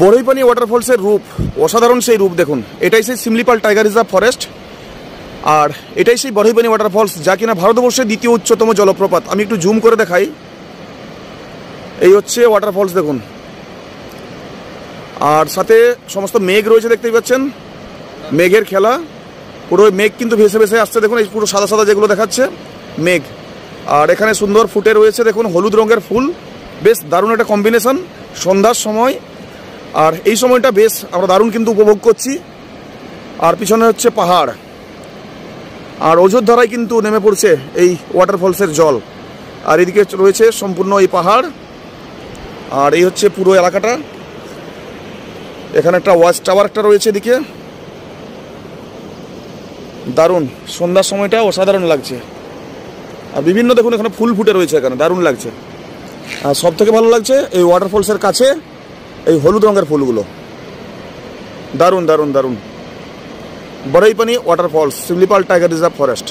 বড়ইপানি ওয়াটারফলসের রূপ অসাধারণ, সেই রূপ দেখুন। এটাই সেই শিমলিপাল টাইগার রিজার্ভ ফরেস্ট, আর এটাই সেই বড়ইপানি ওয়াটারফলস, যা কিনা ভারতবর্ষের দ্বিতীয় উচ্চতম জলপ্রপাত। আমি একটু জুম করে দেখাই। এই হচ্ছে ওয়াটারফলস দেখুন, আর সাথে সমস্ত মেঘ রয়েছে, দেখতেই পাচ্ছেন মেঘের খেলা। পুরো মেঘ কিন্তু ভেসে ভেসে আসছে, দেখুন এই পুরো সাদা সাদা যেগুলো দেখাচ্ছে মেঘ। আর এখানে সুন্দর ফুটে রয়েছে দেখুন হলুদ রঙের ফুল, বেশ দারুণ একটা কম্বিনেশন সন্ধ্যার সময়। আর এই সময়টা বেশ আমরা দারুণ কিন্তু উপভোগ করছি। আর পিছনে হচ্ছে পাহাড়, আর অযোধ্যারায় কিন্তু নেমে পড়ছে এই ওয়াটারফলসের জল। আর এদিকে রয়েছে সম্পূর্ণ এই পাহাড়, আর এই হচ্ছে পুরো এলাকাটা। এখানে একটা ওয়াচ টাওয়ার একটা রয়েছে এদিকে। দারুণ, সন্ধ্যার সময়টা অসাধারণ লাগছে। আর বিভিন্ন দেখুন এখানে ফুল ফুটে রয়েছে, এখানে দারুণ লাগছে। আর সব থেকে ভালো লাগছে এই ওয়াটারফলসের কাছে এই হলুদ রঙের ফুলগুলো, দারুণ দারুণ দারুণ। Barehipani waterfalls, Simlipal tiger reserve forest.